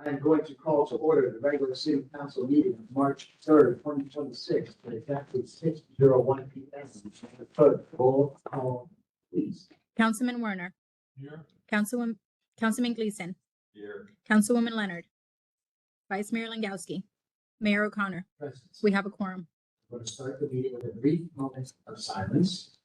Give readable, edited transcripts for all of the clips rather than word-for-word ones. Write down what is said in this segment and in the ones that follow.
I'm going to call to order the regular city council meeting of March 3rd, 2026, at exactly 6:01 p.m. The clerk, roll call, please. Councilman Werner. Here. Councilman Gleason. Here. Councilwoman Leonard. Vice Mayor Langowski. Mayor O'Connor. Present. We have a quorum. We're going to start the meeting with a brief moment of silence.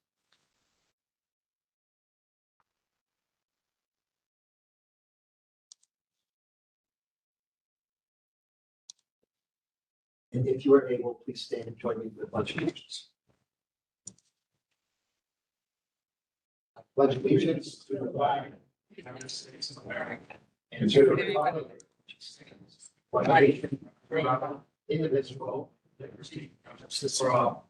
And if you are able, please stand and join me for the pledge of allegiance. I pledge allegiance to the flag of the United States of America and to the republic which stands one nation, under God, indivisible, with liberty and justice for all.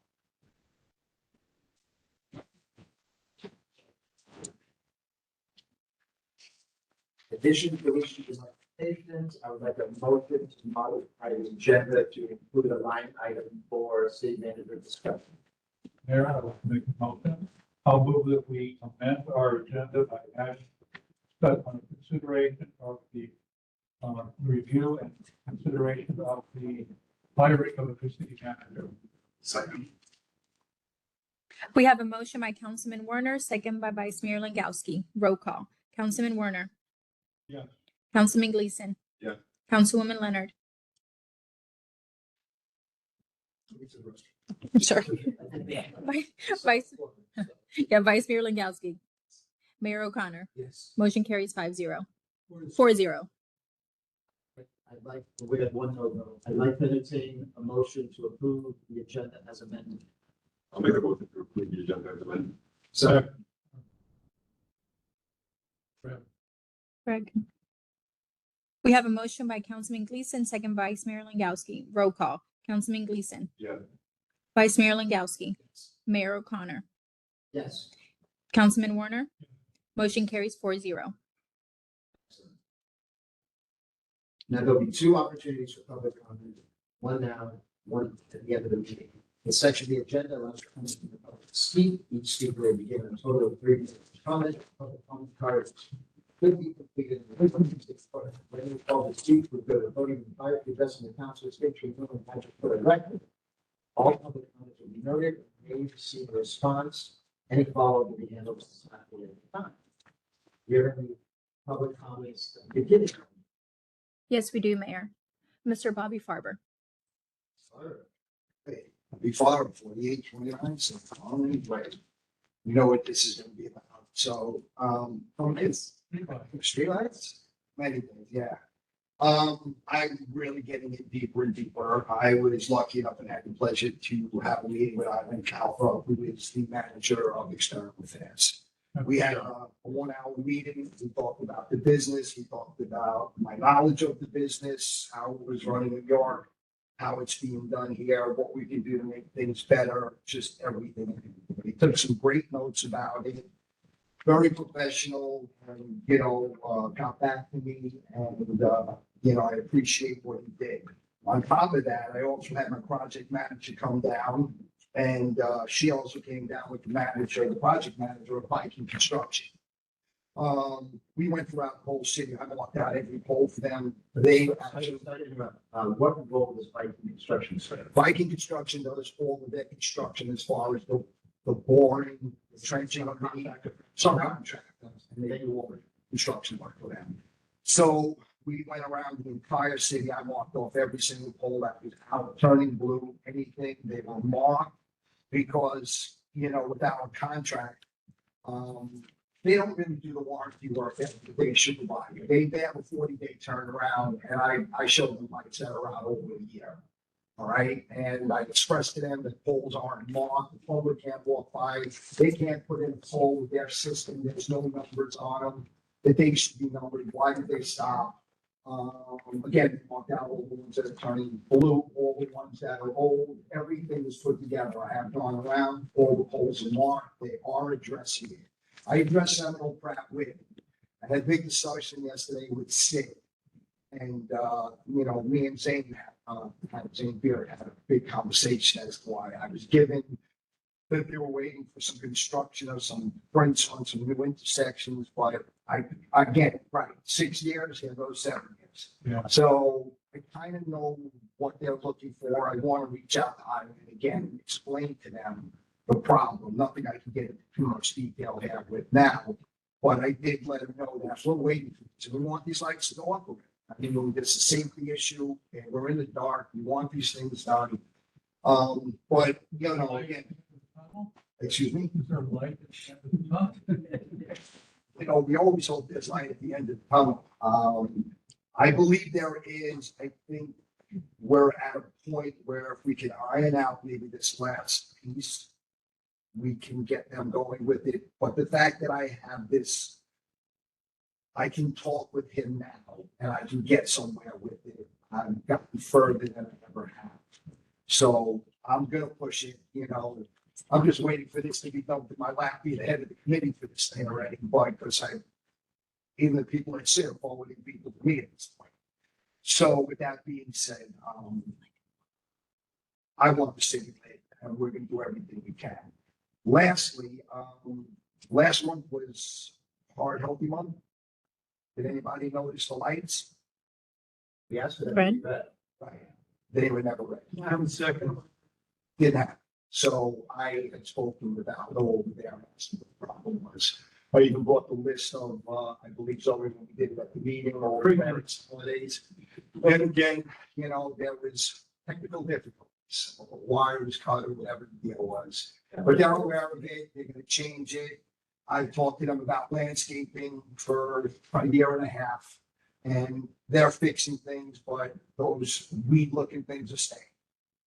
In addition to issues and presentations, I would like a motion to modify the agenda to include a line item for city manager discussion. Mayor, I will make a motion. I'll move that we amend our agenda by adding on consideration of the review and consideration of the hiring of the city manager. Second. We have a motion by Councilman Werner, second by Vice Mayor Langowski. Roll call. Councilman Werner. Yes. Councilman Gleason. Yes. Councilwoman Leonard. Sure. Vice Mayor Langowski. Mayor O'Connor. Yes. Motion carries 5-0. 4-0. I'd like, we have one no. I'd like to entertain a motion to approve the agenda as amended. I'll make a motion to approve the agenda as amended. Second. Greg. We have a motion by Councilman Gleason, second by Vice Mayor Langowski. Roll call. Councilman Gleason. Yes. Vice Mayor Langowski. Mayor O'Connor. Yes. Councilman Werner. Motion carries 4-0. Now there'll be two opportunities for public comment, one now, one at the end of the meeting. This section of the agenda allows for comments from the public to speak. Each speaker will be given a total of 3 minutes to comment. Public comment cards could be completed in the when you call to speak, we go to voting prior to addressing the council, state your name and address for the record. All public comments will be noted, may receive a response. Any follow-up will be handled at the time. Do you have any public comments at the beginning? Yes, we do, Mayor. Mr. Bobby Farber. Hey, be far 4829, so on anyway. You know what this is gonna be about. So, it's streetlights, many things, yeah. I'm really getting it deeper and deeper. I was lucky enough and had the pleasure to have a meeting with Ivan Calfro, who is the manager of external affairs. We had a 1-hour meeting. We talked about the business. We talked about my knowledge of the business, how it was running in New York, how it's being done here, what we can do to make things better, just everything. He took some great notes about it. Very professional, and, got back to me, and, I appreciate what he did. On top of that, I also had my project manager come down, and she also came down with the project manager of Viking Construction. We went throughout the whole city. I walked out every pole for them. They actually, What role does Viking Construction serve? Viking Construction does all of their construction as far as the boring, the trenching of the subcontractors, and they do all the construction work for them. So we went around the entire city. I marked off every single pole that was out, turning blue, anything. They were marked because, without a contract, they don't really do the warranty work that they should provide. They have a 40-day turnaround, and I showed them lights that are out over a year. All right, and I expressed to them that poles aren't marked, the public can't walk by, they can't put in a pole with their system, there's no numbers on them, that they should be numbered, why did they stop? Again, marked out all the ones that are turning blue, all the ones that are old, everything is put together. I have gone around, all the poles are marked, they are addressing it. I addressed Seminole Pratt with, I had a big discussion yesterday with Sid. And, me and Zane Zane Beard had a big conversation as to why I was given that they were waiting for some construction of some prints on some new intersections, but Again, right, 6 years, here goes 7 years. Yeah. So I kind of know what they're looking for. I want to reach out to them and again, explain to them the problem. Nothing I can get into too much detail here with now. But I did let them know that we're waiting for, so we want these lights to go up. I mean, it's a safety issue and we're in the dark. We want these things done. But, you know, again, excuse me. Is there a light at the end of the tunnel? You know, we always hope there's light at the end of the tunnel. I believe there is. I think we're at a point where if we can iron out maybe this last piece, we can get them going with it. But the fact that I have this, I can talk with him now and I can get somewhere with it. I've gotten further than I ever have. So I'm gonna push it, you know. I'm just waiting for this to be done with my lap, be the head of the committee for this thing already, but because even the people that sit are forwarding people to me at this point. So with that being said, I want the city lit and we're gonna do everything we can. Lastly, last month was Heart Healthy Month. Did anybody notice the lights? Yes. Fred? Right. They were never ready. I'm second. Didn't happen. So I had spoken with Al over there, and asked him what the problem was. I even brought the list of, I believe, so when we did at the meeting, or parents holidays. And again, you know, there was technical difficulties, the wire was cut or whatever the deal was. But they're aware of it, they're gonna change it. I've talked to them about landscaping for a year and a half. And they're fixing things, but those weed looking things are staying.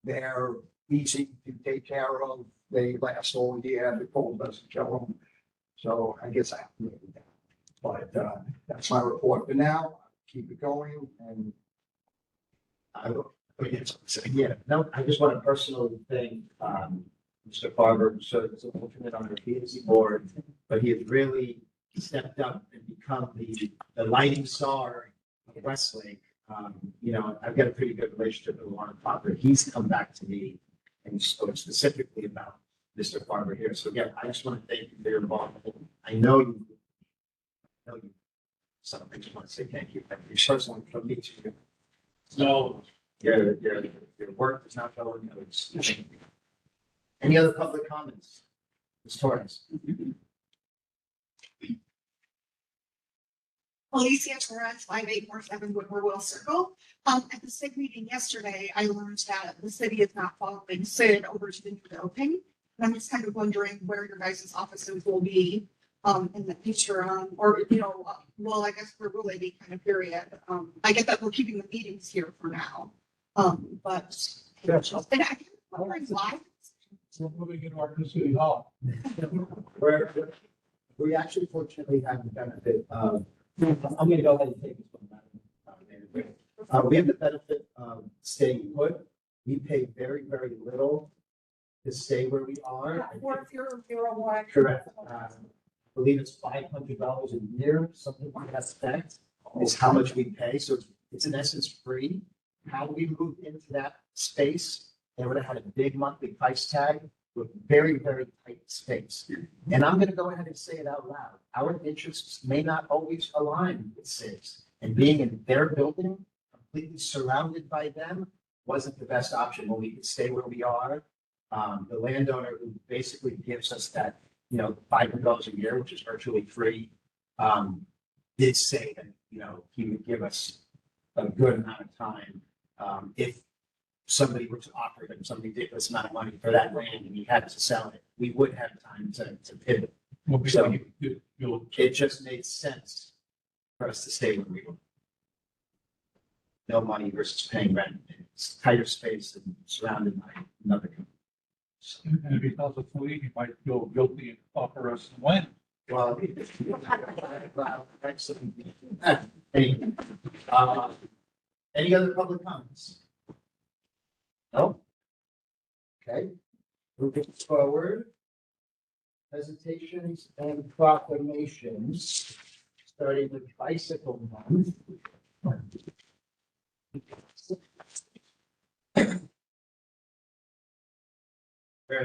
They're easy to take care of. They last all year. The cold doesn't kill them. So I guess I have to make it down. But that's my report for now. Keep it going and I will. Yeah, no, I just want to personally thank, Mr. Farber, who served as an alternate on the P and Z board, but he has really stepped up and become the lighting star of Westlake. You know, I've got a pretty good relationship with Warren Popper. He's come back to me and spoke specifically about Mr. Farber here. So again, I just want to thank you for your involvement. I know you. So I just want to say thank you. Thank you personally from me to you. No. Your work is not going unnoticed. Any other public comments? Ms. Torres? Alicia Torres, 5847 Whitmore Circle. At the SIG meeting yesterday, I learned that the city is not following SID over to the new building. And I'm just kind of wondering where your guys' offices will be in the future, or, you know, well, I guess where will they be kind of period. I get that we're keeping the meetings here for now. But and I can't wondering why. We're moving into our new city hall. We actually fortunately have the benefit of, I'm going to go ahead and take this one back. We have the benefit of staying put. We pay very, very little to stay where we are. Correct. I believe it's $500 a year, something like that, is how much we pay. So it's in essence free. How we moved into that space, they would have had a big monthly price tag with very, very tight space. And I'm going to go ahead and say it out loud. Our interests may not always align with SIG's. And being in their building, completely surrounded by them, wasn't the best option when we could stay where we are. The landowner who basically gives us that, you know, $500 a year, which is virtually free, did say that, you know, he would give us a good amount of time. If somebody were to offer him some ridiculous amount of money for that land and he had to sell it, we would have time to pivot. So it just made sense for us to stay where we were. No money versus paying rent. It's tighter space and surrounded by another company. So, And if he tells us to leave, he might feel guilty and offer us some land. well, excellent. Anyway, any other public comments? No? Okay, moving forward. Presentations and proclamations, starting with bicycle month.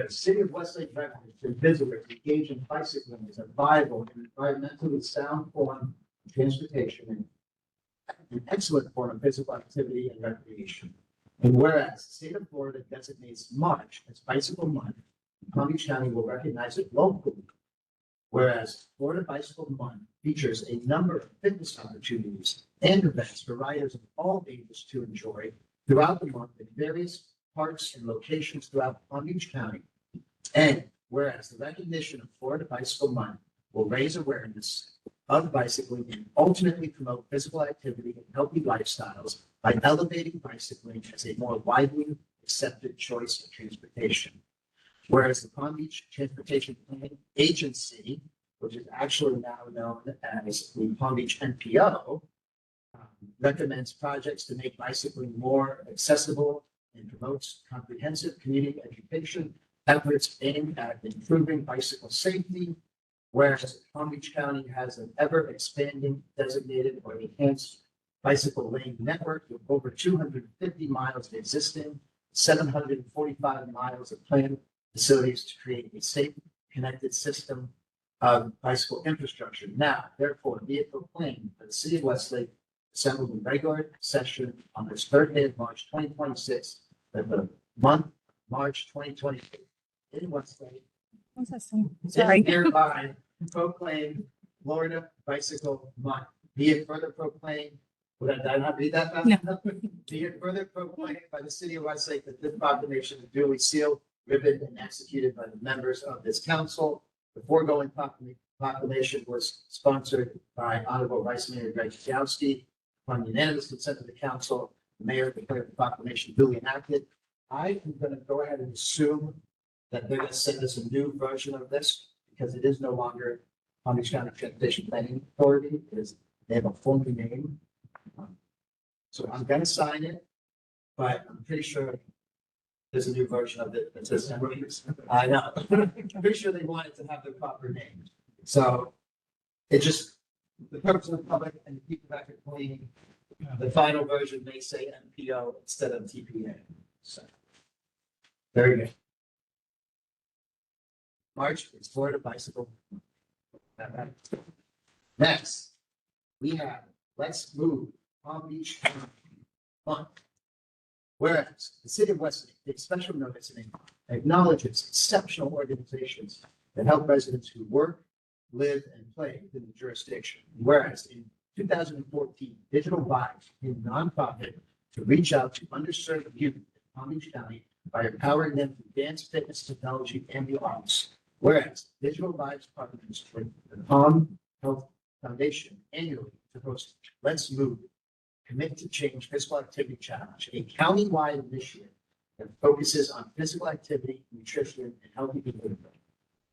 Whereas the city of Westlake recommends to visitors engage in bicycling as a viable and environmentally sound form of transportation and an excellent form of physical activity and recreation. And whereas the state of Florida designates March as Bicycle Month, Palm Beach County will recognize it locally. Whereas Florida Bicycle Month features a number of fitness opportunities and events for riders of all ages to enjoy throughout the month in various parks and locations throughout Palm Beach County. And whereas the recognition of Florida Bicycle Month will raise awareness of bicycling and ultimately promote physical activity and healthy lifestyles by elevating bicycling as a more widely accepted choice of transportation. Whereas the Palm Beach Transportation Planning Agency, which is actually now known as the Palm Beach NPO, recommends projects to make bicycling more accessible and promotes comprehensive community education efforts aimed at improving bicycle safety. Whereas Palm Beach County has an ever expanding designated or enhanced bicycle lane network with over 250 miles of existing, 745 miles of planned facilities to create a safe, connected system of bicycle infrastructure. Now, therefore, be it proclaimed that the city of Westlake assembled in regular session on this third day of March 2026, that the month of March 2023 in Westlake What's that saying? is Sorry. hereby proclaimed Florida Bicycle Month. Be it further proclaimed, did I not read that fast? No. Be it further proclaimed by the city of Westlake that this proclamation is duly sealed, ribboned, and executed by the members of this council. The foregoing proclamation was sponsored by Honorable Vice Mayor Greg Yagowski. On unanimous consent of the council, the mayor declared the proclamation duly enacted. I am going to go ahead and assume that they're going to send us a new version of this because it is no longer Palm Beach County Transportation Planning Authority. They have a full new name. So I'm going to sign it, but I'm pretty sure there's a new version of it that says, I know, I'm pretty sure they wanted to have their proper name. So it just, the purpose of the public and the people that are clean, the final version may say NPO instead of TPA. So, very good. March is Florida Bicycle. Next, we have Let's Move Palm Beach Month. Whereas the city of Westlake takes special notice and acknowledges exceptional organizations that help residents who work, live, and play within the jurisdiction. Whereas in 2014, Digital Vibes became a nonprofit to reach out to underserved youth in Palm Beach County by empowering them through dance, fitness, technology, and the arts. Whereas Digital Vibes partners with the Palm Health Foundation annually to host Let's Move, Commit to Change Physical Activity Challenge, a county-wide initiative that focuses on physical activity, nutrition, and healthy behavior.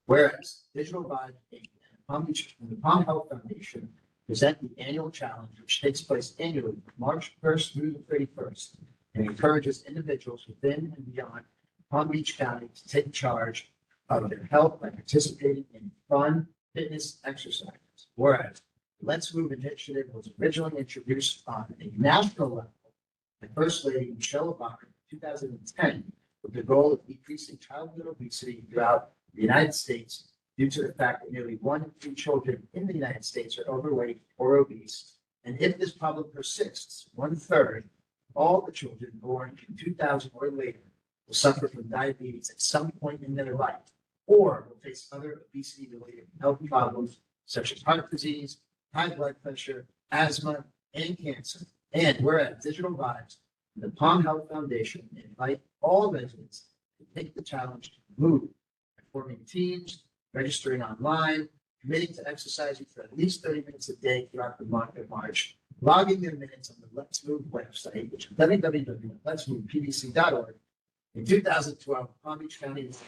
Whereas Digital Vibes and Palm Beach and the Palm Health Foundation present the annual challenge, which takes place annually March 1st through the 31st, and encourages individuals within and beyond Palm Beach County to take charge of their health by participating in fun fitness exercises. Whereas Let's Move initiative was originally introduced on a national level by First Lady Michelle Obama in 2010 with the goal of decreasing childhood obesity throughout the United States due to the fact that nearly 1 in 3 children in the United States are overweight or obese. And if this problem persists, 1/3 of all the children born in 2000 or later will suffer from diabetes at some point in their life or will face other obesity-related health problems such as heart disease, high blood pressure, asthma, and cancer. And whereas Digital Vibes and the Palm Health Foundation invite all residents to take the challenge to move by forming teams, registering online, committing to exercising for at least 30 minutes a day throughout the month of March, logging their minutes on the Let's Move website, which is www.letsmovepbc.org. In 2012, Palm Beach County was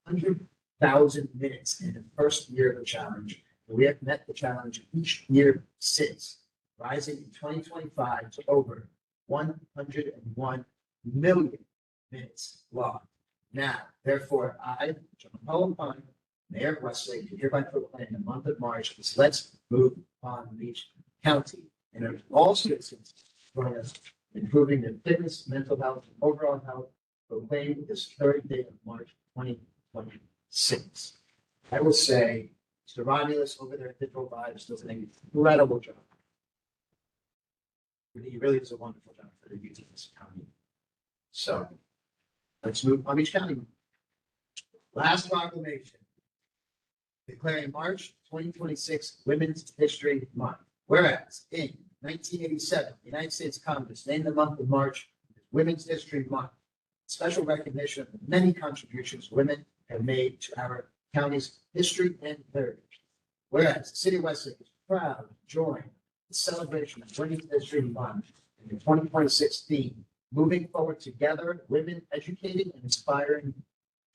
100,000 minutes in the first year of the challenge. And we have met the challenge each year since, rising in 2025 to over 101 million minutes logged. Now, therefore, I, John Paul Pine, Mayor of Westlake, do hereby proclaim the month of March as Let's Move Palm Beach County. And urge all citizens to join us in improving their fitness, mental health, and overall health, proclaimed this third day of March 2026. 2026. I will say, Mr. Romulus over there at Digital Vibes does an incredible job. He really does a wonderful job for the youth of this county. So let's move Palm Beach County. Last proclamation. Declaring March 2026 Women's History Month. Whereas in 1987, the United States Congress named the month of March as Women's History Month. Special recognition of the many contributions women have made to our county's history and heritage. Whereas the city of Westlake is proud to join the celebration of Women's History Month in the 2026 theme, moving forward together, women educating and inspiring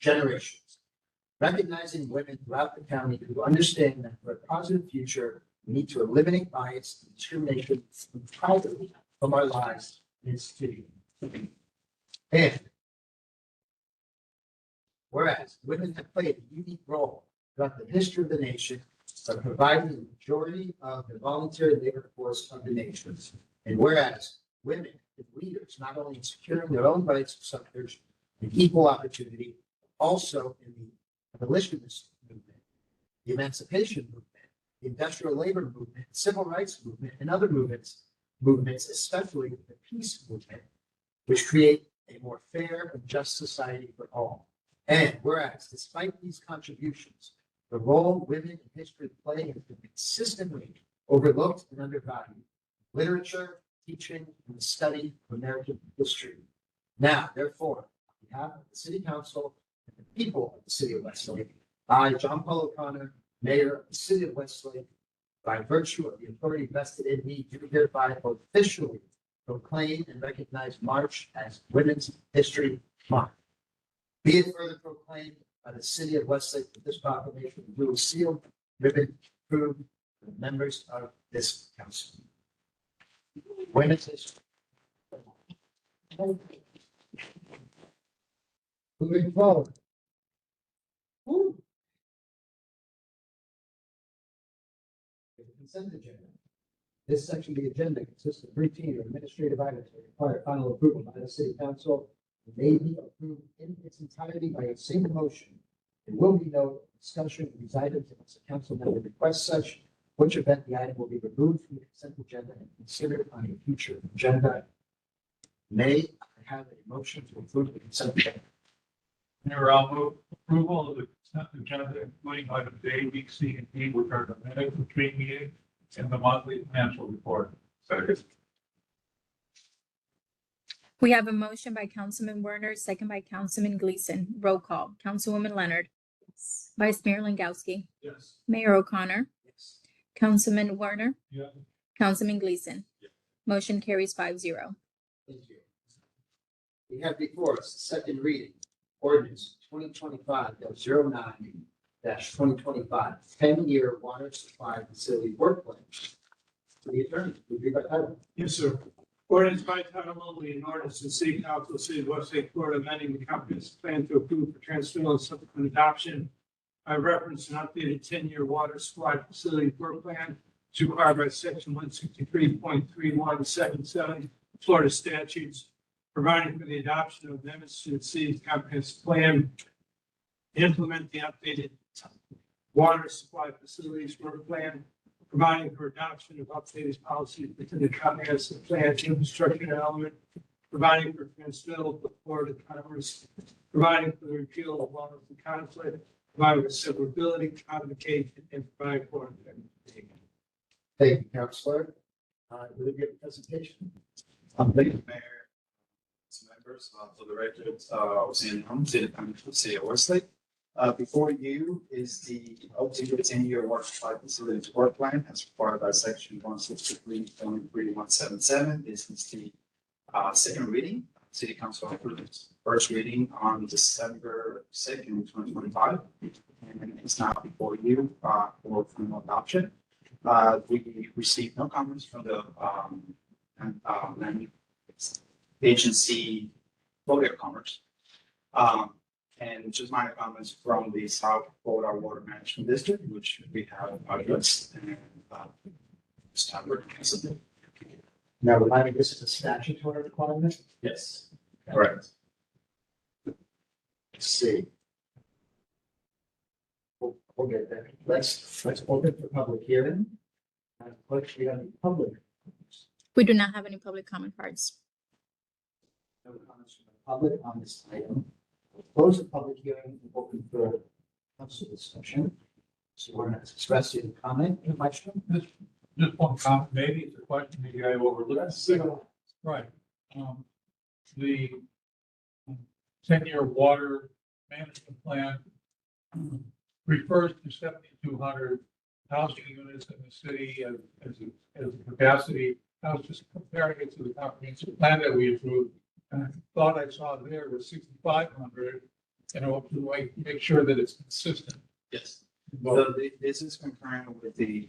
generations. Recognizing women throughout the county who understand that for a positive future, we need to eliminate bias and discrimination entirely from our lives and institutions. And whereas women have played a unique role throughout the history of the nation by providing the majority of the voluntary labor force of the nation. And whereas women are leaders, not only in securing their own rights of suffrage and equal opportunity, also in the abolitionist movement, the emancipation movement, the industrial labor movement, civil rights movement, and other movements, especially the peace movement, which create a more fair and just society for all. And whereas, despite these contributions, the role women in history play has been consistently overlooked and undervalued. Literature, teaching, and the study of American history. Now, therefore, on behalf of the City Council and the people of the City of Westlake, I, John Paul O'Connor, Mayor of the City of Westlake, by virtue of the authority vested in me, do hereby officially proclaim and recognize March as Women's History Month. Be it further proclaimed by the City of Westlake that this proclamation will be sealed, ribbon, approved by the members of this council. Women's History. Moving forward. Woo. The consent agenda. This section of the agenda consists of routine or administrative items that require final approval by the city council. It may be approved in its entirety by a single motion. There will be no discussion of these items unless the council member requests such, which event the item will be removed from the consent agenda and considered on a future agenda. May I have a motion to approve the consent agenda? Mayor, I'll move approval of the consent agenda, including items A, B, C, and D, which are the minutes between meetings and the monthly financial report. Second. We have a motion by Councilman Werner, second by Councilman Gleason. Roll call. Councilwoman Leonard. Vice Mayor Langowski. Yes. Mayor O'Connor. Yes. Councilman Werner. Yeah. Councilman Gleason. Yeah. Motion carries 5-0. Thank you. We have before us the second reading, ordinance 2025-09-2025, 10-year water supply facility work plan. To the attorney, would you read by title? Yes, sir. Ordinance by title only, an ordinance of the City Council of the City of Westlake, Florida, amending the comprehensive plan to approve for transmittal and subsequent adoption. I reference an updated 10-year water supply facility work plan as required by section 163.3177 Florida statutes, providing for the adoption of amendments to the city's comprehensive plan, implement the updated water supply facilities work plan, providing for adoption of updated policies within the comprehensive plan infrastructure element, providing for transmittal to Florida Commerce, providing for the repeal of laws of conflict, providing for severability, codification, and providing for implementation. Thank you, Counselor. Will you give a presentation? Thank you, Mayor. Members, for the record, Hussein Ham, City Council, City of Westlake. Before you is the updated 10-year water supply facility work plan as required by section 163.3177. This is the second reading. City Council approved first reading on December 2nd, 2025. And it's now before you for final adoption. We received no comments from the agency Florida Commerce. And just minor comments from the South Florida Water Management District, which we have addressed and standard. Now, remind me, this is a statutory requirement? Yes, correct. Let's see. We'll get there. Let's open for public hearing. Clerk, we have any public. We do not have any public comment cards. No comments from the public on this item. We'll close the public hearing and open for council discussion. So we're going to express your comment, your question. Just one comment, maybe it's a question maybe I overlooked. Right. The 10-year water management plan refers to 7,200 housing units in the city as a capacity. I was just comparing it to the comprehensive plan that we approved, and I thought I saw there was 6,500, and I want to make sure that it's consistent. Yes. So this is concurrent with the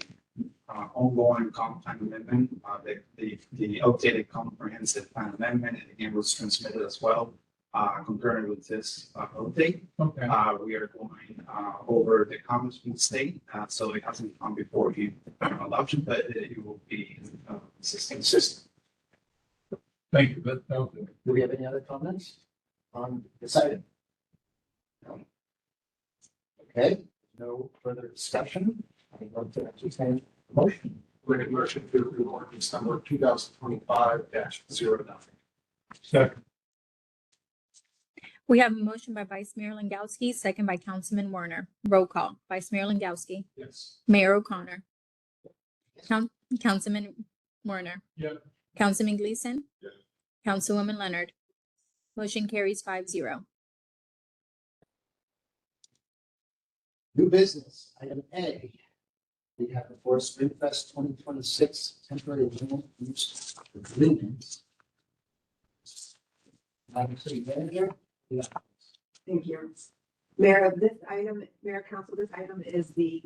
ongoing comp plan amendment, the updated comprehensive plan amendment, and again was transmitted as well. Concurrent with this update, Okay. we are going over the comments from the state, so it hasn't come before you adoption, but it will be consistent. Thank you. That was it. Do we have any other comments on this item? No. Okay, no further discussion. I'm going to entertain a motion. Make a motion to approve ordinance number 2025-0. Second. We have a motion by Vice Mayor Langowski, second by Councilman Werner. Roll call. Vice Mayor Langowski, Yes. Mayor O'Connor, Councilman Werner, Yeah. Councilman Gleason, Yes. Councilwoman Leonard. Motion carries 5-0. New business, item A. We have before Springfest 2026 temporary land use agreement. Madam City Manager. Yeah. Thank you. Mayor, Mayor Council, this item is the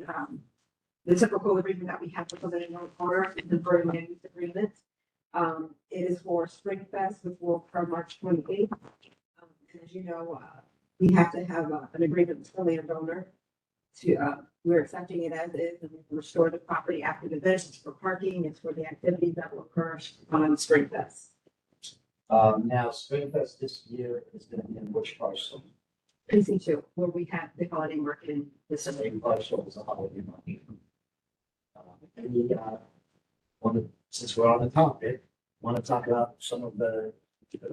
typical agreement that we have with the Living Room Corner, the temporary land use agreement. It is for Springfest, which will occur March 28th. And as you know, we have to have an agreement with the landowner to, we're accepting it as is, and we can restore the property after the event. It's for parking, it's for the activities that will occur on Springfest. Now Springfest this year is going to be in which parcel? PC2, where we have the holiday market in the The summer. same parcel as the holiday market. Any, since we're on the topic, want to talk about some of the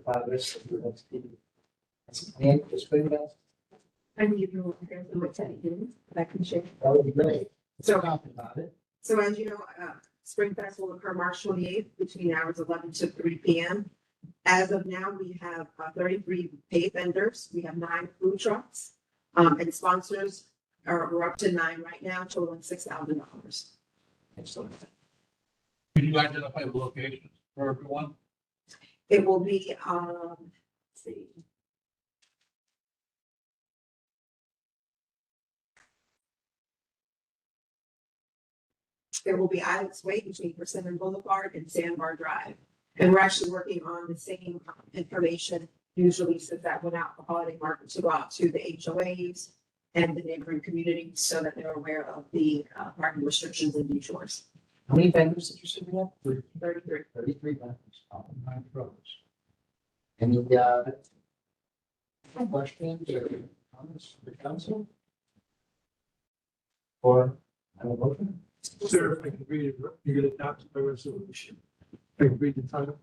progress that we're going to see. And for Springfest, I can give you a comparison with Teddy Higgins, that I can share. that would be great. So- So talking about it. So as you know, Springfest will occur March 28th between hours 11 to 3 p.m. As of now, we have 33 paid vendors. We have 9 food trucks. And sponsors we're up to 9 right now, totaling $6,000. Excellent. Could you identify the locations for everyone? It will be, let's see. It will be Alex Way between Persimmon Boulevard and Sandbar Drive. And we're actually working on the same information, news releases that went out for holiday market to go out to the HOAs and the neighboring communities so that they're aware of the parking restrictions in Beach Shores. How many vendors did you say we have? 33. 33 vendors. 9 trucks. Any, questions or comments for the council? Or, have a motion? Sir, if I can read it, you're gonna adopt the resolution. I can read the title.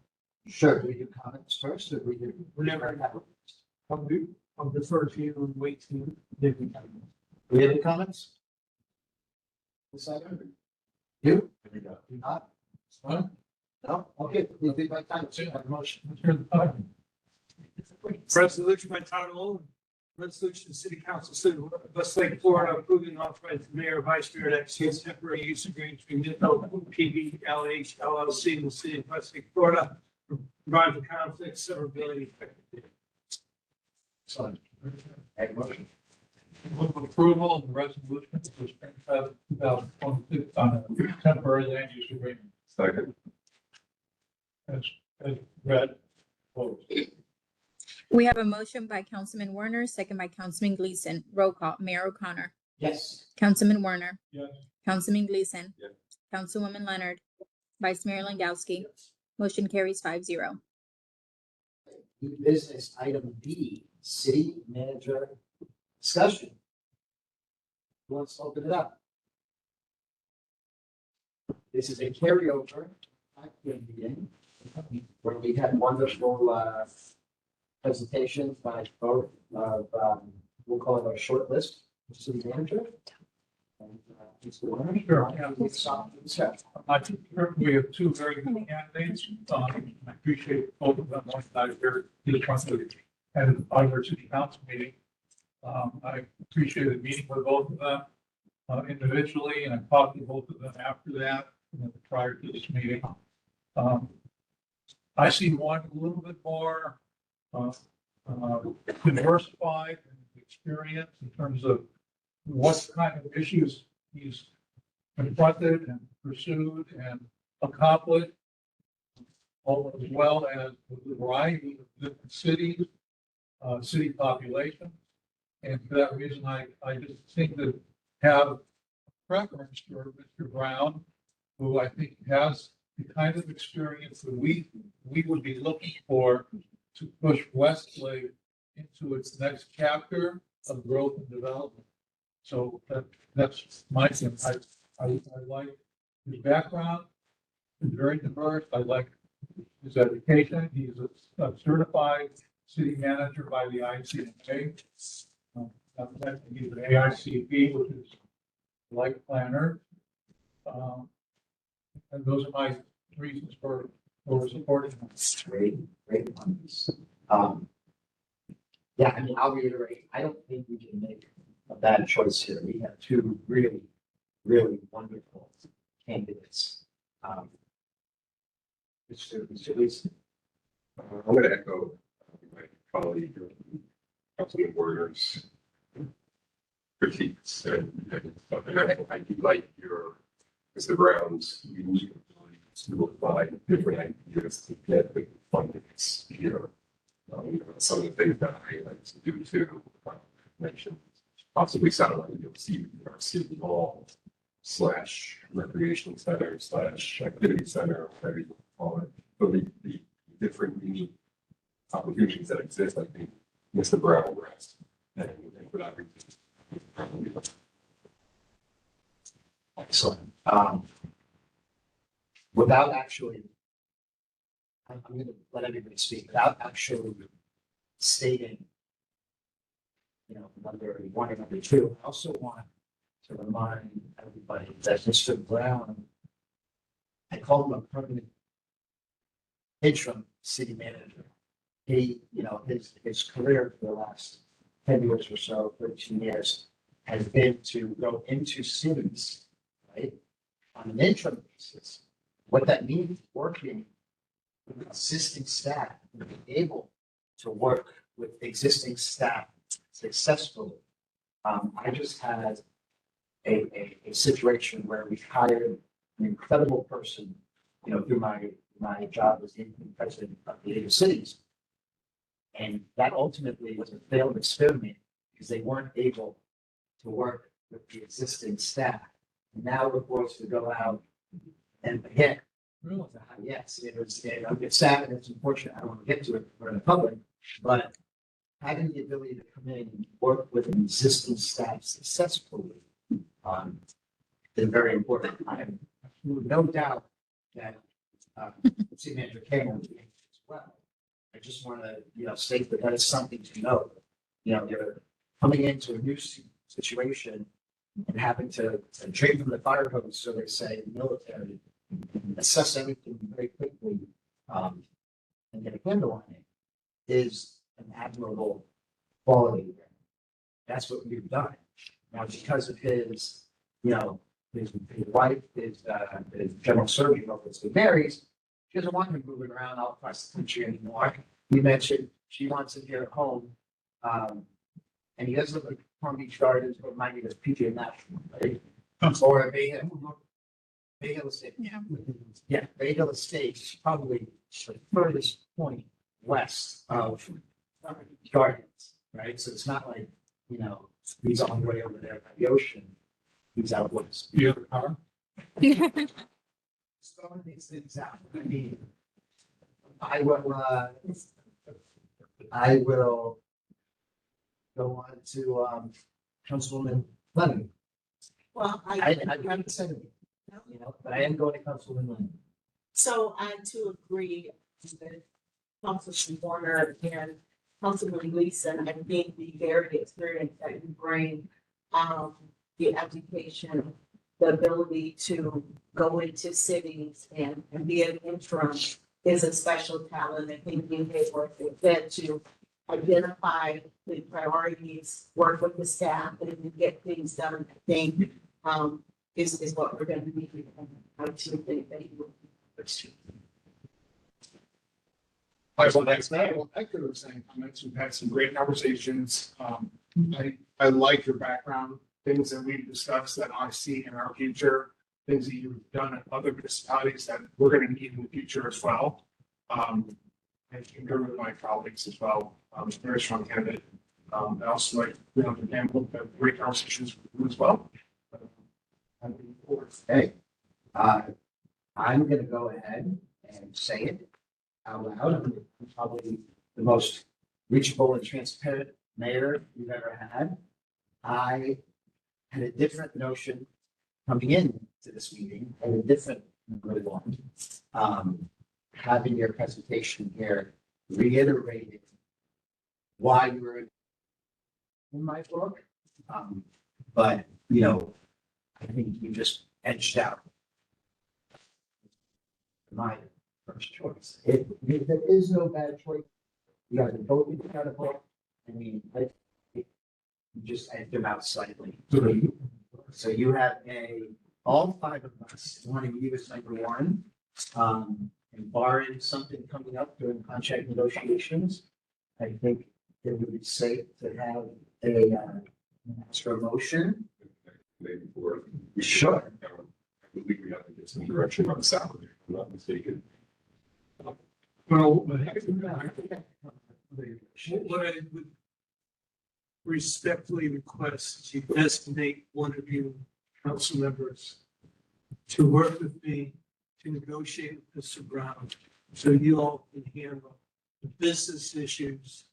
Sure, do we do comments first or do we do? Whenever. I'll defer to you and wait to you. Then we can. Do we have any comments? This item? You? Not? Huh? No? Okay, please do by title, sir, have a motion. Let's hear the title. Resolution by title only. Resolution, City Council, City of Westlake, Florida, approving and authorizing the mayor, vice mayor to execute temporary use agreement between Midfield PBLH LLC and the city of Westlake, Florida, providing for conflict severability effective date. Excellent. Have a motion. Move approval of the resolution for Springfest 2026 on a temporary land use agreement. Second. As read. Vote. We have a motion by Councilman Werner, second by Councilman Gleason. Roll call. Mayor O'Connor, Yes. Councilman Werner, Yes. Councilman Gleason, Yes. Councilwoman Leonard, Vice Mayor Langowski. Motion carries 5-0. New business item B, city manager discussion. Let's open it up. This is a carryover meeting where we had wonderful presentations by both of, we'll call it our short list, city manager. And, Mr. Sure. Discussion. I think we have two very good candidates. I appreciate both of them. One night here, just wanted to have our city council meeting. I appreciated meeting with both of them individually, and I talked to both of them after that, prior to this meeting. I see one a little bit more diversified in experience in terms of what kind of issues he's confronted and pursued and accomplished, as well as the variety of different cities, city populations. And for that reason, I just think that have a preference for Mr. Brown, who I think has the kind of experience that we would be looking for to push Westlake into its next chapter of growth and development. So that's my thing. I like his background. He's very diverse. I like his education. He's a certified city manager by the ICMA. He's an AICP, which is life planner. And those are my reasons for supporting him. Great ones. Yeah, I mean, I'll reiterate, I don't think we can make a bad choice here. We have two really, really wonderful candidates. Mr. Lee. I'm going to echo my colleague, Councilman Warner's critiques, and I do like your, Mr. Brown's unique ability to apply different ideas to get the fundings here. Some of the things that I like to do too, mention possibly satellite, you'll see our city hall / recreation center / activity center, whatever you call it. So the different unique opportunities that exist, I think Mr. Brown grasps, and for that reason. Excellent. Without actually, I'm going to let everybody speak, without actually stating, number one or number two, I also want to remind everybody that Mr. Brown, I call him a permanent interim city manager. He, his career for the last 10 years or so, 13 years, has been to go into cities, right, on an interim basis. What that means, working with existing staff, and being able to work with existing staff successfully. I just had a situation where we hired an incredible person, through my job as the president of the League of Cities. And that ultimately was a failed experiment because they weren't able to work with the existing staff. And now we're forced to go out and again, yes, it's sad and it's unfortunate. I don't want to get to it for the public, but having the ability to come in and work with an existing staff successfully is very important. I have no doubt that city manager Cameron will be as well. I just want to, state that is something to note. They're coming into a new situation and having to drink from the fire hose, so they say, in the military, assess everything very quickly, and get a handle on it, is an admirable quality. That's what we've done. Now, because of his, his wife is general surgeon over at St. Mary's, she doesn't want him moving around all across the country anymore. You mentioned she wants him here at home. And he does look like Palm Beach Gardens, but might be the PJ National, right? Or Bay Hill Estate. Yeah, Bay Hill Estate is probably the furthest point west of Gardens, right? So it's not like, he's on the way over there by the ocean. He's out west. You have a car? Throwing these things out. I mean, I will go on to Councilwoman Lennon. Well, I haven't said it, you know, but I am going to Councilman Lynn. So I too agree with Councilman Warner and Councilman Gleason. I think the varied experience that you bring, the education, the ability to go into cities and be an interim is a special talent. I think you have worked with that to identify the priorities, work with the staff and get things done. I think, is what we're going to need. I do think that you will. I will next echo the same comments. We've had some great conversations. I like your background, things that we've discussed that I see in our future, things that you've done at other municipalities that we're gonna need in the future as well. And concur with my colleagues as well. Very strong candidate. I also like, you know, the handbook, great conversations with you as well. I'm looking forward. Hey, I'm gonna go ahead and say it out loud. I'm probably the most reachable and transparent mayor we've ever had. I had a different notion coming in to this meeting, and a different number one. Having your presentation here reiterated why you were in my book. But, you know, I think you just edged out my first choice. There is no bad choice. You guys are both incredible. I mean, you just edged them out slightly. So you have all five of us wanting you as number one. And barring something coming up during contract negotiations, I think it would be safe to have an extra motion. Maybe for. Sure. I believe we have to get some direction on salary, if I'm not mistaken. Well, what I would respectfully request is you designate one of you council members to work with me to negotiate with Mr. Brown, so you all can handle the business issues,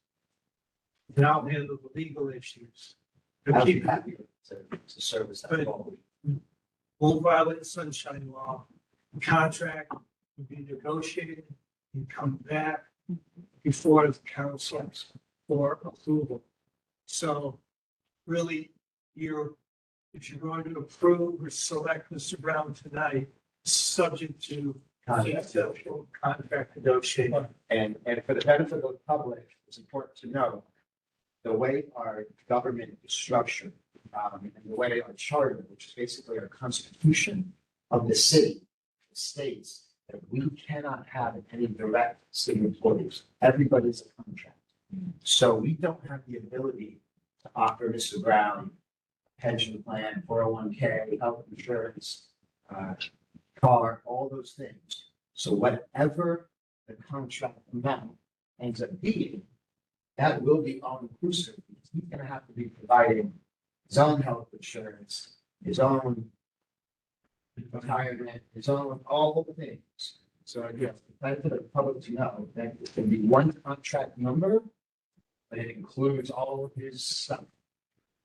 and I'll handle the legal issues. And I'll be keep- happy to service that role. Won't violate the sunshine law. The contract will be negotiated and come back before the council for approval. So really, if you're going to approve or select Mr. Brown tonight, subject to successful contract negotiation. And for the benefit of the public, it's important to know the way our government is structured, and the way our charter, which is basically our constitution of the city, states that we cannot have any direct city employees. Everybody's a contract. So we don't have the ability to offer Mr. Brown a pension plan, 401k, health insurance, car, all those things. So whatever the contract amount ends up being, that will be all inclusive. He's gonna have to be providing his own health insurance, his own retirement, his own, all the things. So again, the benefit of the public to know that it can be one contract number, but it includes all of his stuff.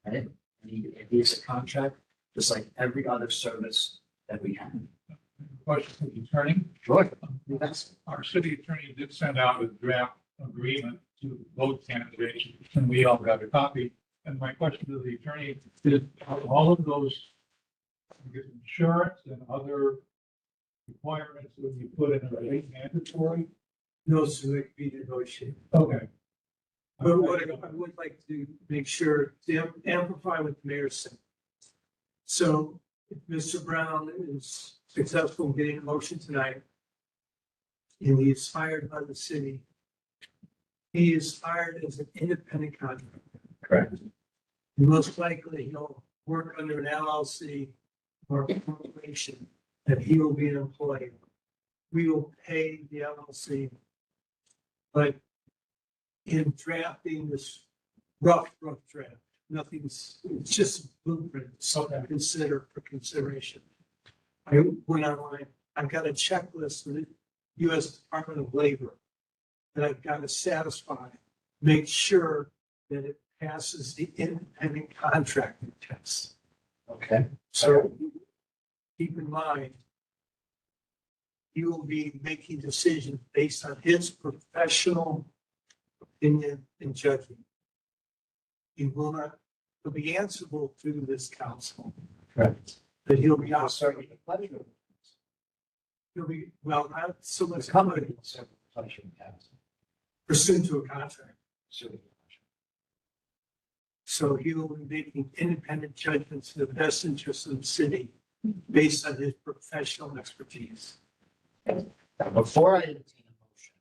Right? And he's a contract, just like every other service that we have. Question for the attorney. Sure. That's Our city attorney did send out a draft agreement to both candidates, and we all got a copy. And my question to the attorney is, are all of those I guess, insurance and other requirements that you put in a rate mandatory? No, so it can be negotiated. Okay. But what I would like to make sure to amplify what the mayor said. So if Mr. Brown is successful in getting a motion tonight, and he is hired by the city, he is hired as an independent contractor. correct. And most likely he'll work under an LLC or a corporation that he will be an employee. We will pay the LLC. But in drafting this rough draft, it's just a blueprint, something to consider for consideration. I went online, I've got a checklist with the US Department of Labor that I've got to satisfy, make sure that it passes the independent contractor test. Okay, So keep in mind, he will be making decisions based on his professional opinion and judgment. He will not, he'll be answerable to this council, correct. but he'll be I'll also, start with the pleasure. of he'll be, well, not so The much company company will serve the pleasure of the council. pursuant to a contract. Serve the pleasure. So he will be making independent judgments in the best interest of the city based on his professional expertise. Now, before I entertain a motion,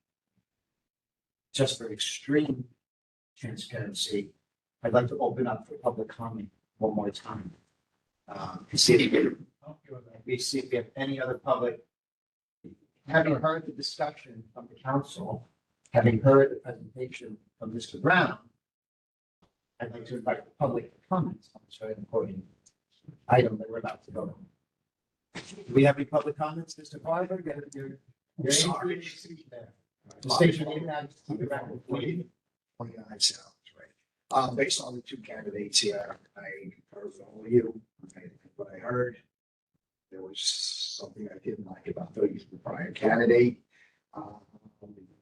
just for extreme transparency, I'd like to open up for public comment one more time. To see if we have any other public. Having heard the discussion from the council, having heard the presentation from Mr. Brown, I'd like to invite the public to comment on this very important item that we're about to vote on. Do we have any public comments, Mr. Barber? You're Sorry. there. The station name now, keep it around. 29 sounds right. Based on the two candidates here, I heard from all of you. What I heard, there was something I didn't like about the prior candidate.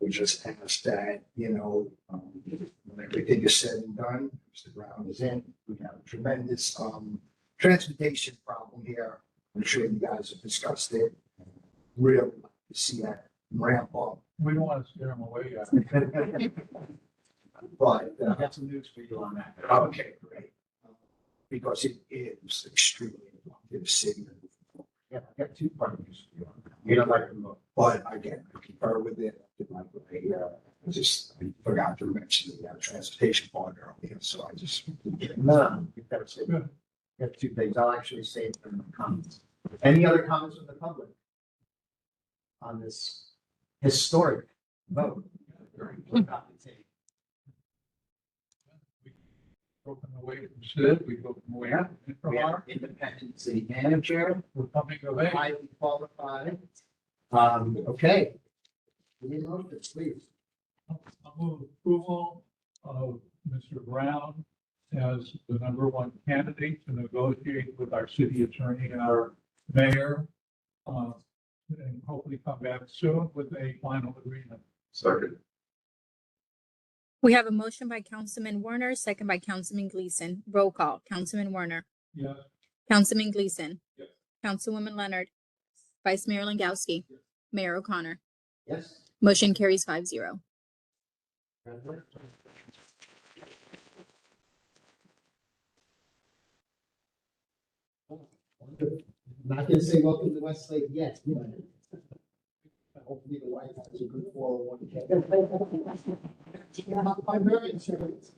We just asked that, when everything is said and done, Mr. Brown is in. We have a tremendous transportation problem here. I'm sure you guys have discussed it. Really like to see that ramp up. We don't want to scare them away yet. But I have some news for you on that. Okay, great. Because it is extremely important to the city. Yeah, I got two partners for you on that. You don't like them both. But again, I concur with it. I forgot to mention the transportation part earlier, so I just. No, you've got to say, you have two things. I'll actually say it in the comments. Any other comments from the public on this historic vote? Broken away from Sid, we broken away from We have our, independent city manager, we're coming of age. highly qualified. Okay. We need a motion, please. I'll move approval of Mr. Brown as the number one candidate to negotiate with our city attorney and our mayor. And hopefully come back soon with a final agreement. Second. We have a motion by Councilman Werner, second by Councilman Gleason. Roll call. Councilman Werner. Yes. Councilman Gleason. Yes. Councilwoman Leonard. Vice Mayor Langowski. Mayor O'Connor. Yes. Motion carries 5-0. I'm not gonna say welcome to Westlake yet, but hopefully the White House has a good 401k. My very insurance.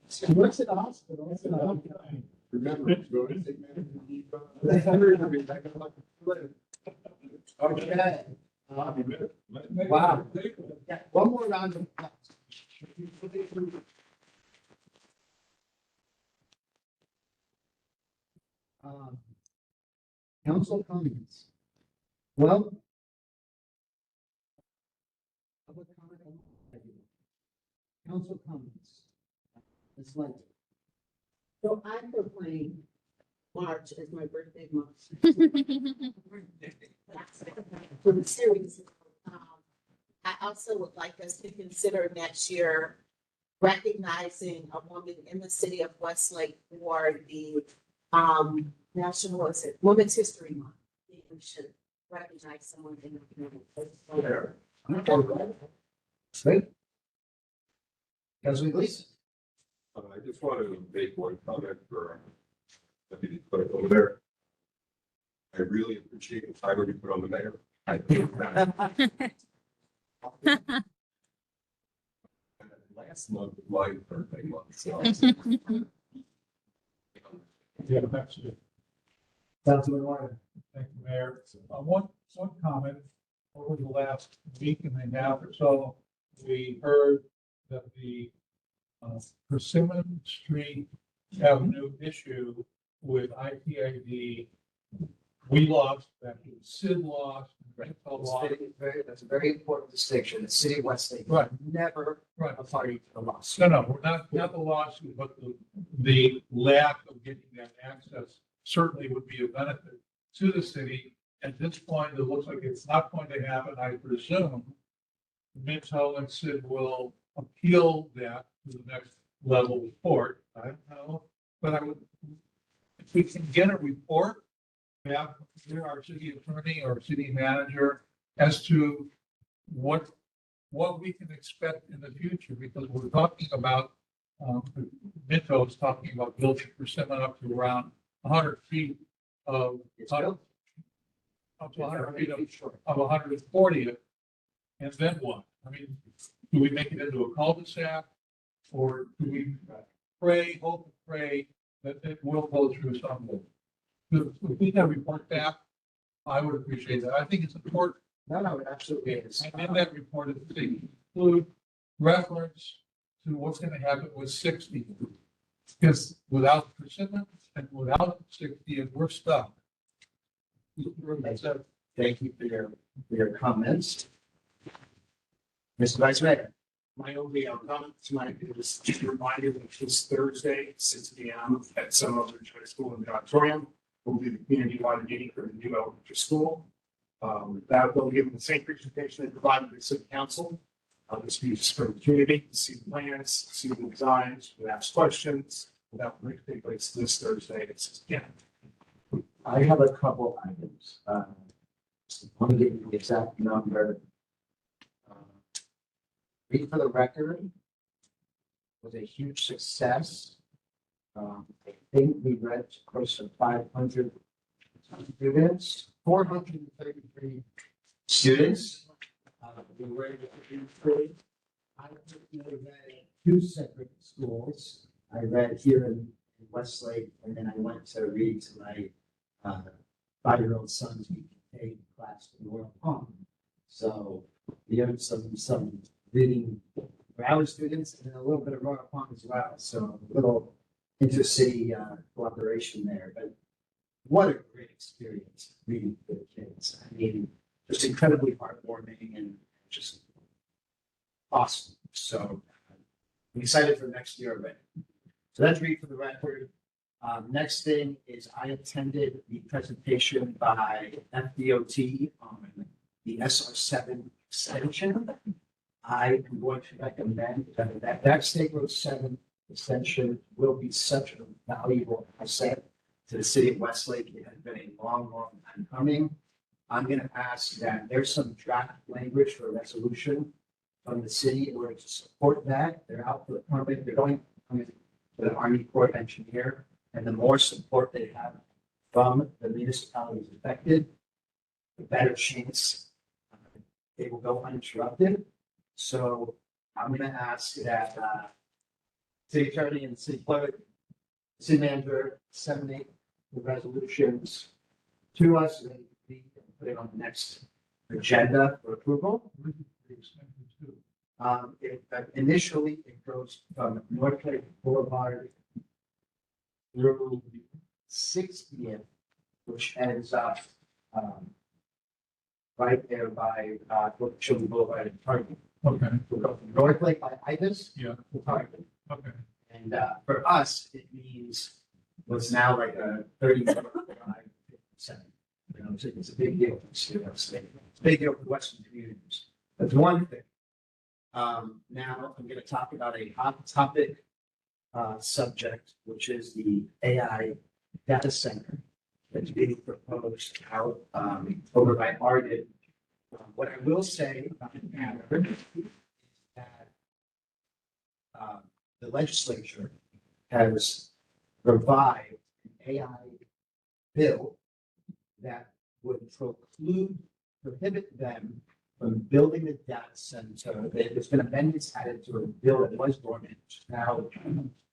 She works at the hospital. Remember, go to the Okay. Wow. Yeah, one more round of applause. Council comments. Well. Public comment on- Council comments. It's like, So I proclaim March as my birthday month. For the series. I also would like us to consider next year recognizing a woman in the city of Westlake for the national, what is it, Women's History Month. I think we should recognize someone in the community. great. Councilman Gleason. I just want to make one comment for Deputy Clerk over there. I really appreciate the time you put on the mayor. I think that last month was my birthday month, so. Yeah, that's it. Councilman Warner. Thank you, Mayor. One comment. Over the last week and a half or so, we heard that the Persimmon Street Avenue issue with ITID we lost, that Sid lost, Right. Minto That's lost. that's a very important distinction. The city of Westlake Right. never Right. a party to the lawsuit. No, we're not the lawsuit, but the lack of getting that access certainly would be a benefit to the city. At this point, it looks like it's not going to happen, I presume. Minto and Sid will appeal that to the next level of court. I don't know, but I would, if we can get a report back from our city attorney or city manager as to what we can expect in the future, because we're talking about, Minto is talking about building persimmon up to around 100 feet of, It's built. up to 100 feet of 140th. And then what? I mean, do we make it into a cul-de-sac? Or do we hope and pray that it will go through somewhere? If we can report back, I would appreciate that. I think it's important. No, it absolutely is. And in that report, it should include reference to what's gonna happen with 60. Because without persimmon and without 60, we're stuck. Thank you for your comments. Mr. Vice Mayor. My only comment tonight is just a reminder that this Thursday, 6 p.m. at Summer Ridge High School in the auditorium, will be the community-wide meeting for the new elementary school. That will give the same presentation they provided to the city council. This will be just for the community to see the plans, see the designs, to ask questions. That will take place this Thursday at 6 p.m. I have a couple items. I want to give you the exact number. Read for the record was a huge success. I think we read close to 500 students, 433 students. We were able to do three. I read two separate schools. I read here in Westlake, and then I went to read to my 5-year-old son's BPK class in Royal Palm. So we have some reading for our students and a little bit of Royal Palm as well. So a little intercity cooperation there. But what a great experience reading for the kids. I mean, just incredibly heartwarming and just awesome. So I'm excited for next year already. So that's read for the record. Next thing is I attended the presentation by FDOT on the SR7 extension. I am going to recommend that State Road 7 extension will be such a valuable asset to the city of Westlake. It has been a long time coming. I'm going to ask that there's some draft language for a resolution from the city in order to support that. They're out for the permit. They're going to the Army Corps of Engineer, and the more support they have from the municipalities affected, the better chance they will go uninterrupted. So I'm going to ask that city attorney and city clerk, city manager, disseminate the resolutions to us and we can put it on the next agenda for approval. Initially, it goes from North Lake Boulevard through 60th, which ends up right there by Children Boulevard and Target. Okay, We'll go from North Lake by Ibis yeah, to Target. okay. And for us, it means what's now like a 30-minute drive, 57. You know, it's a big deal for the city of Westlake. It's a big deal for Western communities. That's one thing. Now I'm going to talk about a hot topic subject, which is the AI data center that's being proposed out over by Arden. What I will say about the matter is that the legislature has revived an AI bill that would prohibit them from building a data center. There's been amendments added to a bill that was dormant, now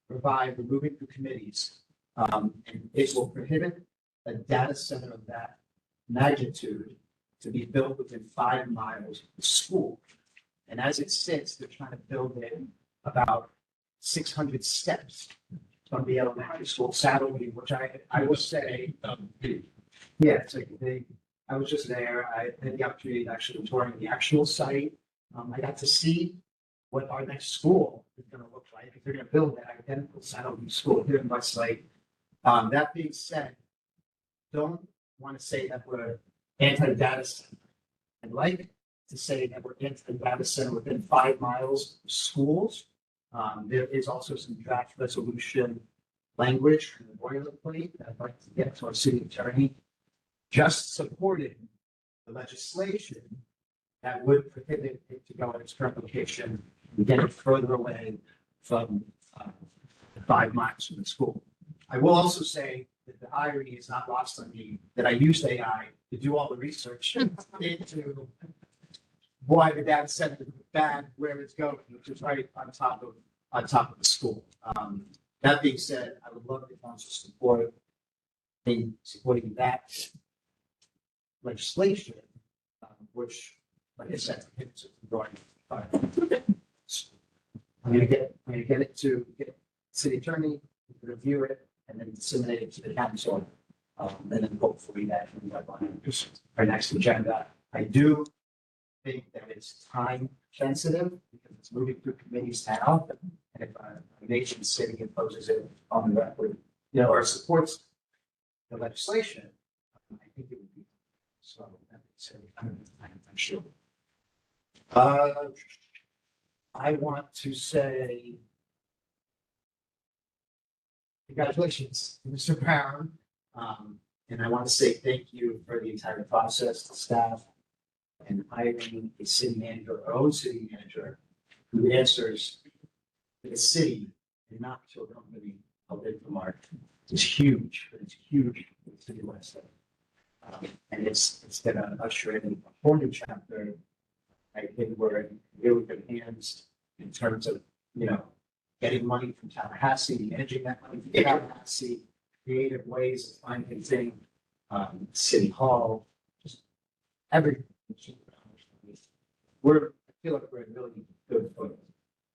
revived, moving through committees. And it will prohibit a data center of that magnitude to be built within 5 miles of the school. And as it sits, they're trying to build it about 600 steps from the elementary school, sadly, which I will say, Yeah, it's like I was just there. I had the opportunity to actually touring the actual site. I got to see what our next school is gonna look like. If they're gonna build that identical Saddleview school here in Westlake. That being said, don't want to say that we're anti-data center. I'd like to say that we're anti-data center within 5 miles of schools. There is also some draft resolution language from the boilerplate that I'd like to get to our city attorney. Just supporting the legislation that would prohibit it to go at its current location and get it further away from the 5 miles from the school. I will also say that the irony is not lost on me that I used AI to do all the research into why the data center is bad, where it's going, which is right on top of the school. That being said, I would love the council support in supporting that legislation, which, like I said, it's going. I'm gonna get it to city attorney, review it, and then disseminate it to the council. And then hopefully that can be up on our next agenda. I do think that it's time sensitive because it's moving through committees now. And if a nation city imposes it on the record, or supports the legislation, I think it would be. So that's I'm sure. I want to say congratulations, Mr. Brown. And I want to say thank you for the entire process, the staff, and hiring a city manager, our own city manager, who answers to the city and not to a company called Infomart. It's huge, but it's huge for the city of Westlake. And it's gonna usher in a whole new chapter. I think we're in really good hands in terms of, getting money from Tallahassee, managing that money from Tallahassee, creative ways of financing, City Hall, just everything. I feel like we're in really good footing.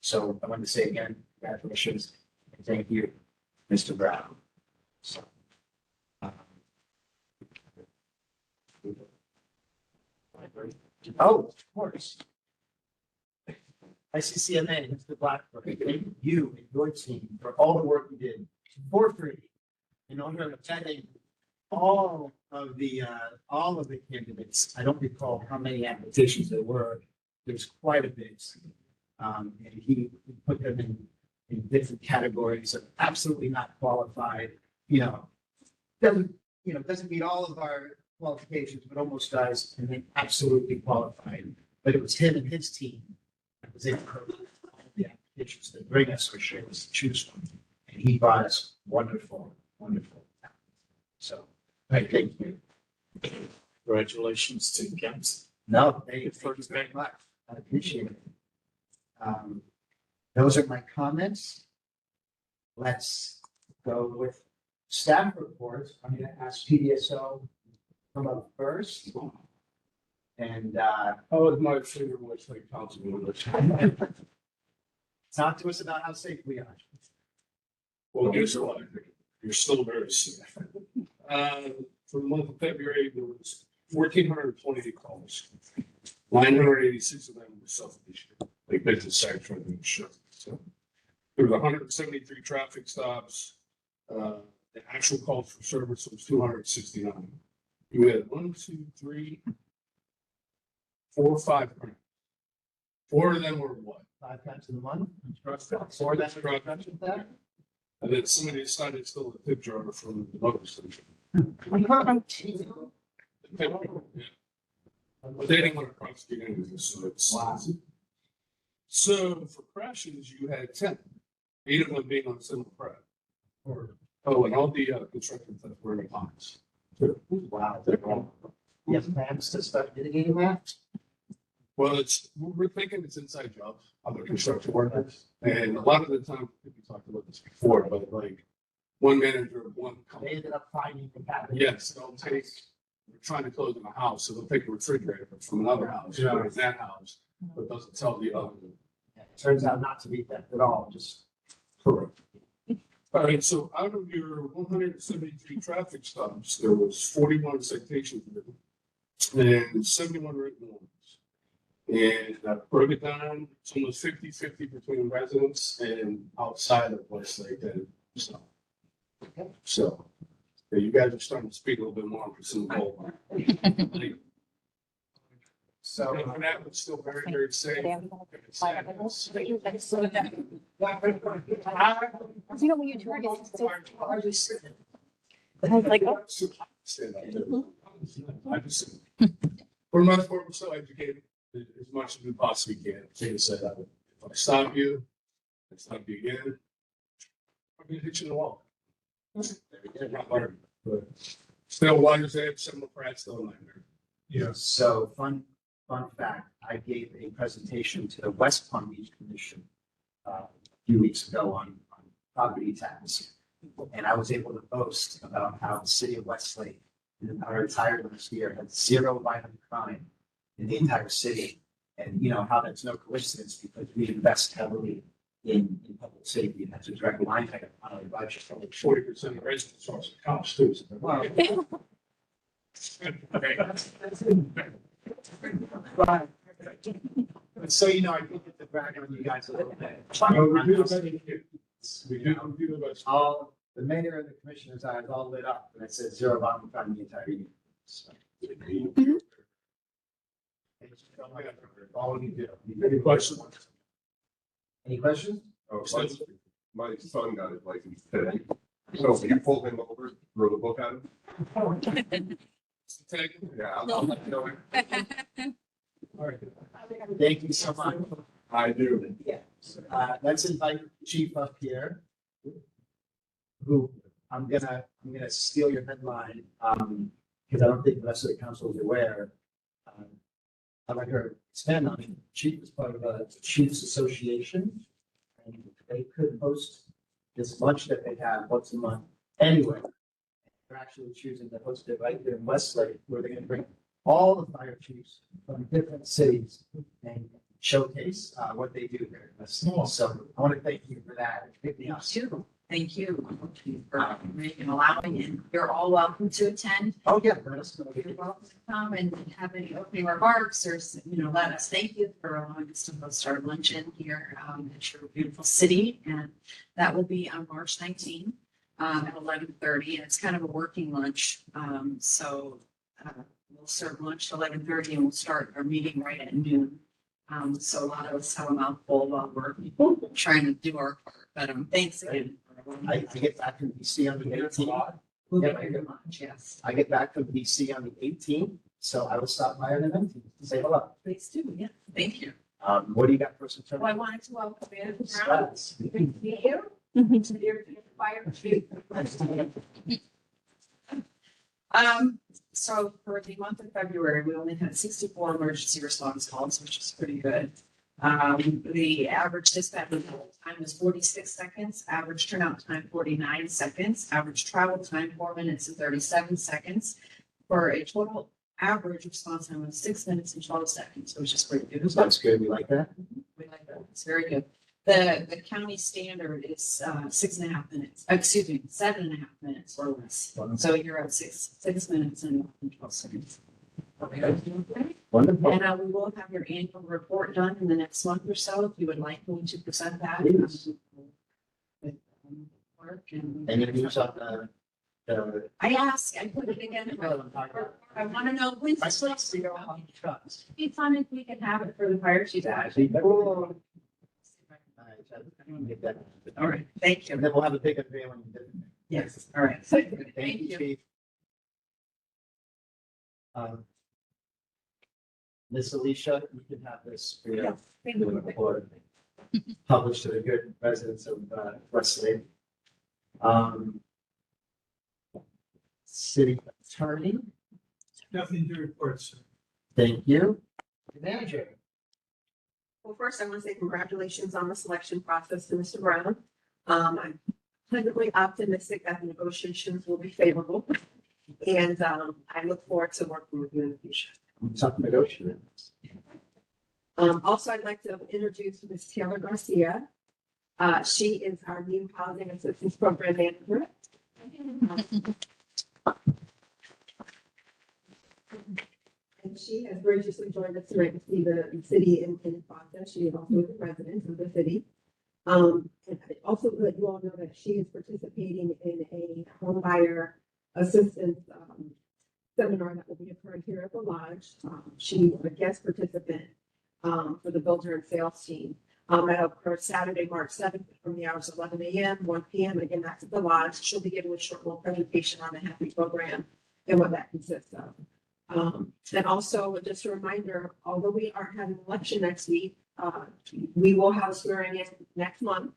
So I want to say again, congratulations, and thank you, Mr. Brown. So. Oh, of course. ICCMA, Mr. Blackburn, thank you and your team for all the work you did for free in honor of attending all of the candidates. I don't recall how many applications there were. There's quite a bit. And he put them in different categories of absolutely not qualified, doesn't meet all of our qualifications, but almost does, and then absolutely qualified. But it was him and his team that was able to all the applications that bring us our shares to choose from. And he brought us wonderful. So I thank you. Congratulations to Kent. No, thank you very much. I appreciate it. Those are my comments. Let's go with staff reports. I'm going to ask PDSO to come up first. And Oh, it's my favorite Westlake councilman. talk to us about how safe we are. Well, guess what? You're still very safe. For the month of February, there was 1,428 calls. 986 of them were self-initiated. They bid to site for the show. So there were 173 traffic stops. The actual calls for service was 269. You had 1, 2, 3, 4, 5. 4 of them were what? 5 times in the month. Four that's that. And then somebody decided to steal a tip jar from the motor station. But they didn't want to prosecute anything, so it's. Wow. So for crashes, you had 10, 8 of them being on single crash. Oh, and all the construction theft were in ponds. Wow. You have plans to start mitigating that? Well, we're thinking it's inside jobs, other construction workers. And a lot of the time, I think we talked about this before, but like one manager of one They company. ended up finding the cabinet. Yes, they'll take, we're trying to close in a house, so they'll take a refrigerator from another house, or that house, but doesn't tell the other. It turns out not to be theft at all, just. Correct. All right, so out of your 173 traffic stops, there was 41 citations written and 71 written warnings. And I broke it down, it's almost 50-50 between residents and outside of Westlake and so. So, yeah, you guys are starting to speak a little bit more for some goal. So, And that was still very, very safe. You know, when you turn, it's so. Like, oh. Stand up there. I just, for the most part, we're still educated as much as we possibly can. Like I said, if I stop you, I stop you again, I'm gonna hit you in the wall. But still, Water's Edge, some of Pratt's still a nightmare. Yes. So fun fact, I gave a presentation to the West Palm Beach Commission a few weeks ago on property tax. And I was able to boast about how the city of Westlake, in our entire last year, had 0 violent crime in the entire city. And you know, how that's no coincidence because we invest heavily in public safety. And that's a direct line item on our budget. 40% of residents also counts too. So Well, so you know, I think it's a brag on you guys a little bit. we do the best we can. We do the best. All, the mayor and the commissioner's eyes all lit up, and it said 0 violent crime in the entire year. So, all of you do. Any questions? Any questions? Oh, my son got his license today. So you pulled him over, throw the book at him? Yeah, I'll let you know. All right. Thank you so much. I do. Let's invite Chief up here. Who, I'm gonna steal your headline, because I don't think the rest of the council is aware. I'd like her to expand on it. Chief is part of a Chiefs Association. And they could host this lunch that they have once a month anyway. They're actually choosing to host it right there in Westlake, where they're gonna bring all the fire chiefs from different cities and showcase what they do here in Westlake. So I want to thank you for that. Thank you for making allowing, and you're all welcome to attend. Oh, yeah. You're welcome to come and have any opening remarks or, let us thank you for allowing us to host our luncheon here at your beautiful city. And that will be on March 19th at 11:30. And it's kind of a working lunch. So we'll serve lunch at 11:30 and we'll start our meeting right at noon. So a lot of us have a mouthful while we're trying to do our part, but thanks again. I get back from DC on the 18th. We'll get very much, yes. I get back from DC on the 18th, so I will stop by on the 19th to say hello. Please do, yeah. Thank you. What do you got for us? Well, I wanted to welcome you. Good to meet you. Dear fire chief. So for the month of February, we only had 64 emergency response calls, which is pretty good. The average dispatch time was 46 seconds, average turnout time 49 seconds, average travel time 4 minutes and 37 seconds, for a total average response time of 6 minutes and 12 seconds, which is pretty good. That's good. We like that. We like that. It's very good. The county standard is 6.5 minutes, 7.5 minutes or less. So you're at 6 minutes and 12 seconds. Wonderful. And we will have your annual report done in the next month or so, if you would like me to present that. Please. Work and. Any news on the I put it again. I want to know when. I still see you on the trucks. It'd be fun if we could have it for the fire chief. All right, thank you. And then we'll have a big unveiling. Yes, all right. Thank you, Chief. Miss Alicia, you can have this for your report. Published to the good residents of Westlake. City Attorney, Nothing to report, sir. thank you. Manager. Well, first, I want to say congratulations on the selection process to Mr. Brown. I'm pleasantly optimistic that the negotiations will be favorable. And I look forward to working with you in the future. Tough negotiations. Also, I'd like to introduce Ms. Taylor Garcia. She is our new housing assistance program manager. And she has graciously joined us tonight to see the city in process. She is also the president of the city. And I also let you all know that she is participating in a home buyer assistance seminar that will be occurring here at the lodge. She is a guest participant for the builder and sales team. That'll occur Saturday, March 7th from the hours of 11 a.m., 1 p.m. And again, that's at the lodge. She'll be giving a short little presentation on the HAPPY program and what that consists of. And also just a reminder, although we aren't having an election next week, we will have a swearing in next month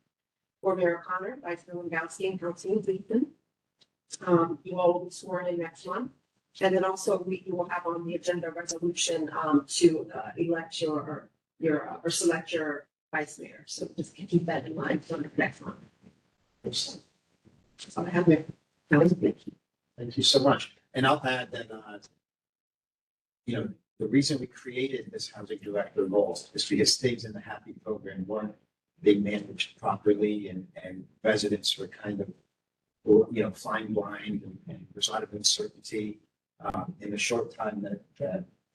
for Mayor Connor, Vice Mayor Langowski, and Councilman Gleason. You all will be sworn in next month. And then also you will have on the agenda a resolution to elect or select your vice mayor. So just keep that in mind for next month. That's all I have there. Thank you so much. And I'll add that, the reason we created this housing director role is because things in the HAPPY program weren't being managed properly and residents were kind of, flying blind and there's a lot of uncertainty. In the short time that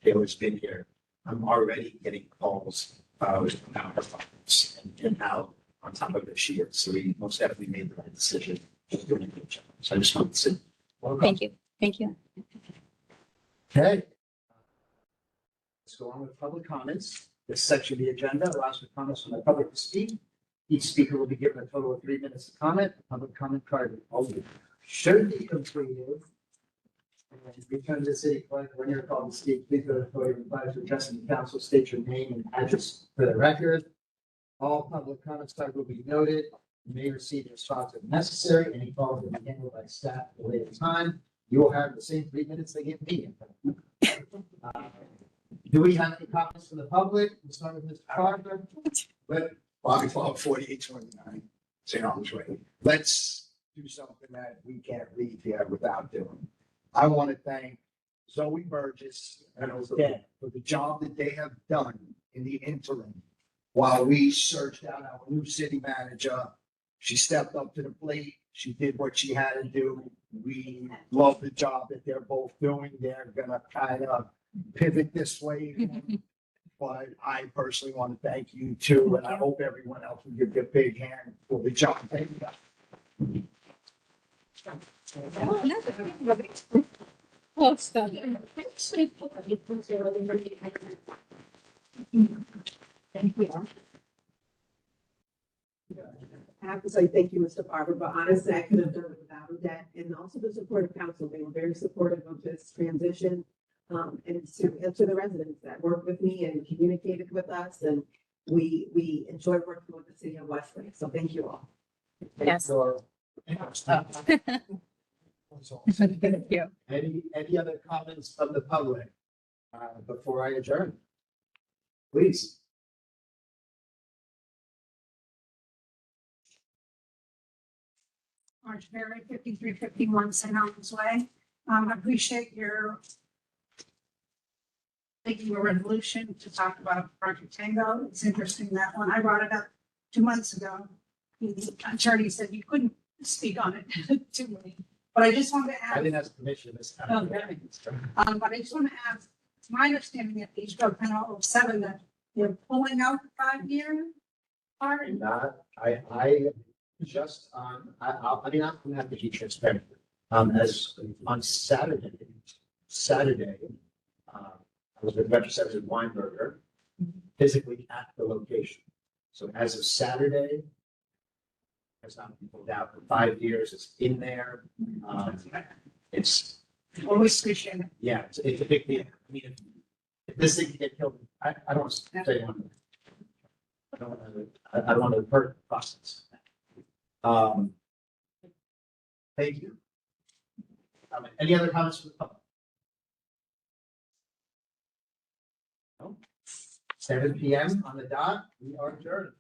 Taylor's been here, I'm already getting calls about her finance and how on top of it she is. So we most definitely made the right decision. So I just wanted to say, welcome. Thank you. Thank you. Okay. Let's go on with public comments. This section of the agenda allows for comments from the public to speak. Each speaker will be given a total of 3 minutes to comment. The public comment card should be completed. And return to the city clerk when you're called to speak. Please go to the podium and flag to address the council. State your name and address for the record. All public comments card will be noted. You may receive a response if necessary. Any calls will be handled by staff at a later time. You will have the same 3 minutes they give me. Do we have any comments from the public? We'll start with Mr. Carter. Let Bobby Clark 4829, St. Albans Way. Let's do something that we can't leave here without doing. I want to thank Zoe Burgess and Odette for the job that they have done in the interim while we searched out our new city manager. She stepped up to the plate. She did what she had to do. We love the job that they're both doing. They're gonna kind of pivot this way. But I personally want to thank you too, and I hope everyone else will give you a big hand for the job. Thank you. Oh, stop. Thank you. I have to say thank you, Mr. Barber, but honestly, I could have done it without that. And also the support of council. They were very supportive of this transition. And to the residents that worked with me and communicated with us. And we enjoyed working with the city of Westlake. So thank you all. Yes. Thank you. Any other comments from the public before I adjourn? Please. March Berry, 5351 St. Albans Way. I appreciate your making a resolution to talk about Project Tango. It's interesting that when I brought it up 2 months ago, the attorney said you couldn't speak on it to me. But I just wanted to I ask, didn't ask permission this time. Oh, okay. But I just want to ask, it's my understanding that these go kind of 07 that they're pulling out the 5-year part. Not, I just, I mean, I'm gonna have to be transparent. As on Saturday, I was with Representative Weinberger, physically at the location. So as of Saturday, it's not been pulled out for 5 years. It's in there. It's, Always appreciate it. yeah, it's a big deal. I mean, if this thing can get killed, I don't want to say one. I don't want to hurt the process. Thank you. Any other comments from the public? No? 7 p.m. on the dot. We are adjourned.